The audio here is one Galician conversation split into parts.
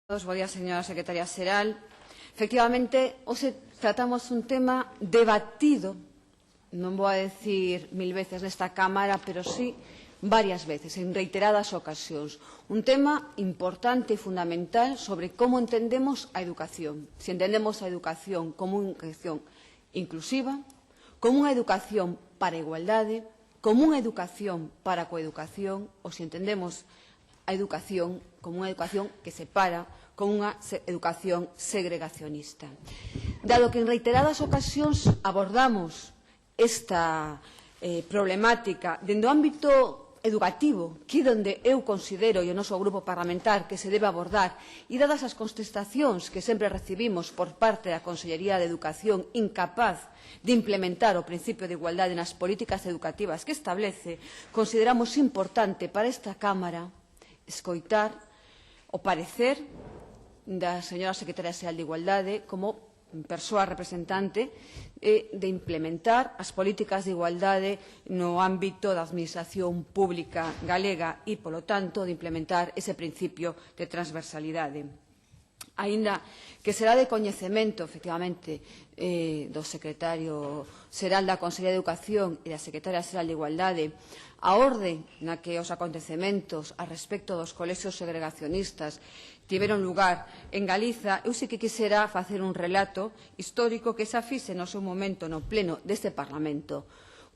Bo día, señora secretaria Seral. Efectivamente, hoxe tratamos un tema debatido, non vou a decir 1000 veces nesta Cámara, pero sí varias veces, en reiteradas ocasións. Un tema importante e fundamental sobre como entendemos a educación. Si entendemos a educación como unha educación inclusiva, como unha educación para a igualdade, como unha educación para a coeducación, ou si entendemos a educación como unha educación que separa, como unha educación segregacionista. Dado que en reiteradas ocasións abordamos esta problemática dentro do ámbito educativo, que é onde eu considero e o noso grupo parlamentar que se debe abordar, e dadas as contestacións que sempre recibimos por parte da Consellería de Educación incapaz de implementar o principio de igualdade nas políticas educativas que establece, consideramos importante para esta Cámara escoitar o parecer da señora secretaria xeral de Igualdade como persoa representante de implementar as políticas de igualdade no ámbito da administración pública galega e, polo tanto, de implementar ese principio de transversalidade. Aínda que será de coñecemento, efectivamente, do secretario xeral da Consellería de Educación e da secretaria xeral de Igualdade, a orde na que os acontecementos a respecto dos colexios segregacionistas tiveron lugar en Galiza, eu sí que quixera facer un relato histórico que xa fixe no seu momento no pleno deste Parlamento,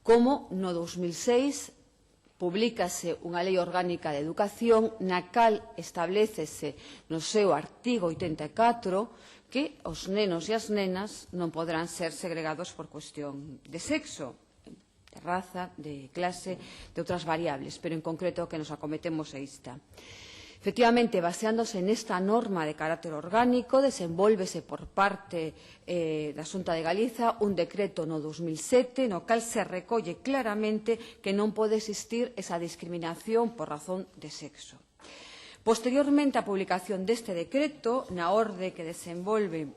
como no 2006 publícase unha lei orgánica de educación na cal establécese no seu artigo 84 que os nenos e as nenas non poderán ser segregados por cuestión de sexo, de raza, de clase, de outras variables, pero en concreto o que nos acometemos é esta. Efectivamente, baseándose nesta norma de carácter orgánico, desenvólvese por parte da Xunta de Galiza un decreto no 2007 no cal se recolle claramente que non pode existir esa discriminación por razón de sexo. Posteriormente á publicación deste decreto, na orde que desenvolve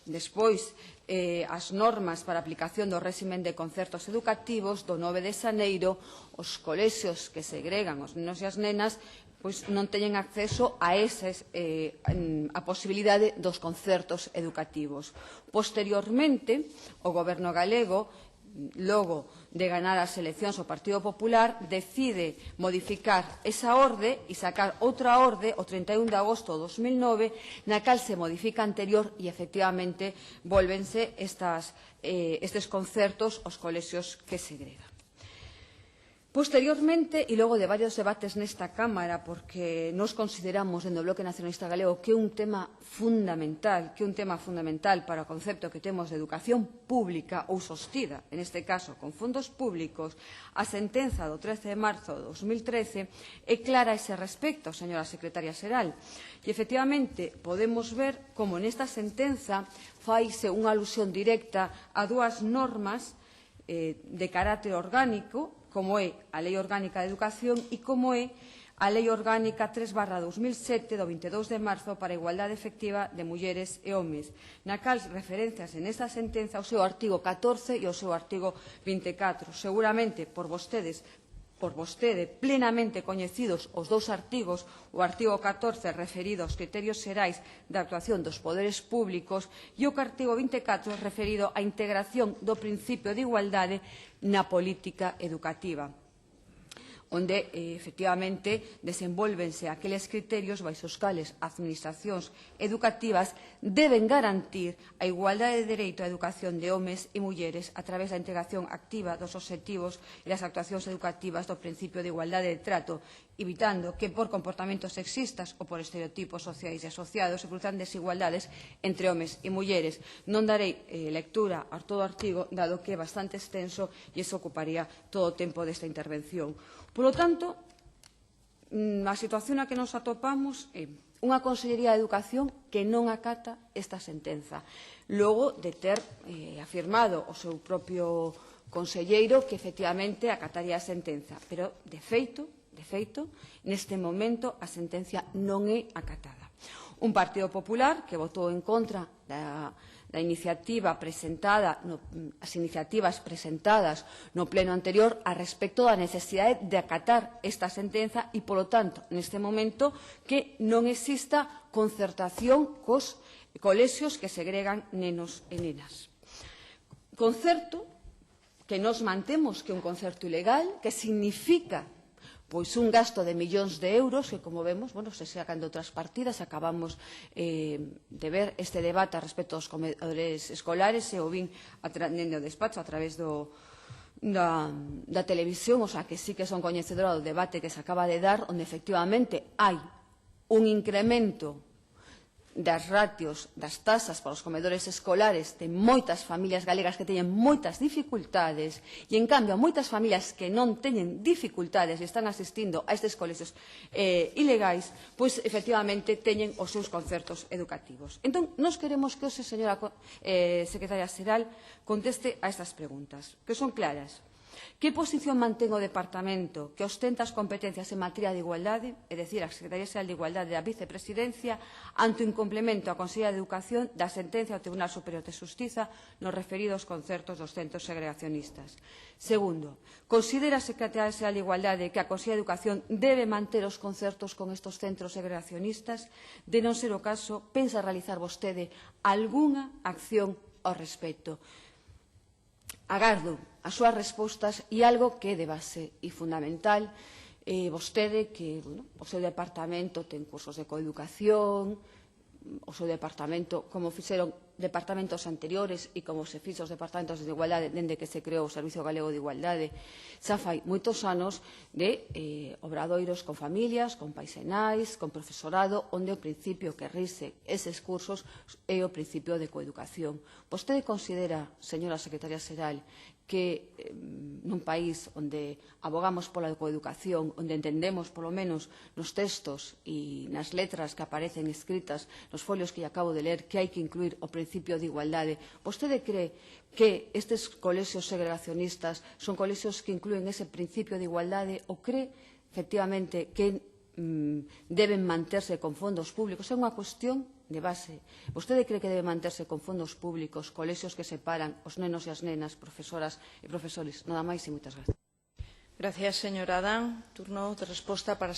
despois as normas para a aplicación do réximen de concertos educativos do 9 de xaneiro, os colexios que segregan os nenos e as nenas pois non teñen acceso a a posibilidade dos concertos educativos. Posteriormente, o Goberno galego, logo de ganar as eleccións o Partido Popular, decide modificar esa orde e sacar outra orde o 31 de agosto de 2009 na cal se modifica anterior e efectivamente volvense estes concertos aos colexios que segregan. Posteriormente, e logo de varios debates nesta Cámara, porque nos consideramos, dentro do Bloque Nacionalista Galego, que é un tema fundamental, para o concepto que temos de educación pública ou sostida, en este caso con fondos públicos, a sentenza do 13 de marzo de 2013 é clara a ese respecto, señora secretaria xeral. E, efectivamente, podemos ver como nesta sentenza faise unha alusión directa a dúas normas de carácter orgánico, como é a Lei Orgánica de Educación e como é a Lei Orgánica 3/2007 do 22 de marzo para a igualdade efectiva de mulleres e homes, na cal referencias en esta sentenza ao seu artigo 14 e ao seu artigo 24. Seguramente por vostede plenamente coñecidos os dous artigos, o artigo 14 referido aos criterios xerais da actuación dos poderes públicos e o artigo 24 referido á integración do principio de igualdade na política educativa, onde, efectivamente, desenvólvense aqueles criterios baixo os cales administracións educativas deben garantir a igualdade de dereito á educación de homes e mulleres a través da integración activa dos obxectivos e das actuacións educativas do principio de igualdade de trato, evitando que por comportamentos sexistas ou por estereotipos sociais e asociados se produzan desigualdades entre homes e mulleres. Non darei lectura a todo o artigo, dado que é bastante extenso e iso ocuparía todo o tempo desta intervención. Polo tanto, a situación na que nos atopamos é unha Consellería de Educación que non acata esta sentenza, logo de ter afirmado o seu propio conselleiro que efectivamente acataría a sentenza, pero de feito, neste momento a sentencia non é acatada. Un Partido Popular que votou en contra as iniciativas presentadas no pleno anterior a respecto da necesidade de acatar esta sentenza e, polo tanto, neste momento, que non exista concertación cos colexios que segregan nenos e nenas. Concerto que nos mantemos que é un concerto ilegal, que significa pois un gasto de millóns de euros que, como vemos, se sacan de outras partidas. Acabamos de ver este debate respecto aos comedores escolares e o vin no despacho a través da televisión, o sea, que sí que son coñecedora do debate que se acaba de dar, onde efectivamente hai un incremento das ratios, das tasas para os comedores escolares de moitas familias galegas que teñen moitas dificultades e, en cambio, moitas familias que non teñen dificultades e están asistindo a estes colexios ilegais, pois, efectivamente, teñen os seus concertos educativos. Entón, nós queremos que hoxe, señora secretaria xeral, conteste a estas preguntas, que son claras. Que posición mantén o Departamento que ostenta as competencias en materia de igualdade, é dicir, a Secretaría Xeral de Igualdade da Vicepresidencia, ante o incumplemento a Consellería de Educación da sentencia do Tribunal Superior de Xustiza nos referidos concertos dos centros segregacionistas? Segundo, considera a Secretaría Xeral de Igualdade que a Consellería de Educación debe manter os concertos con estes centros segregacionistas? De non ser o caso, pensa realizar vostede algunha acción ao respecto? Agardo as súas respostas e algo que é de base e fundamental. Vostede que o seu departamento ten cursos de coeducación, o seu departamento, como fixeron departamentos anteriores e como se fixo os departamentos de igualdade dende que se creou o Servicio Galego de Igualdade, xa fai moitos anos de obradoiros con familias, con pais e nais, con profesorado, onde o principio que rige eses cursos é o principio de coeducación. Vostede considera, señora secretaria xeral, que nun país onde abogamos pola coeducación, onde entendemos, polo menos, nos textos e nas letras que aparecen escritas nos folios que acabo de ler, que hai que incluir o principio de igualdade, vostede cree que estes colexios segregacionistas son colexios que incluen ese principio de igualdade ou cree, efectivamente, que deben manterse con fondos públicos? É unha cuestión de base. Vostede cree que debe manterse con fondos públicos colexios que separan os nenos e as nenas, profesoras e profesores? Nada máis e moitas gracias. Gracias, señora Adán. Turno de resposta para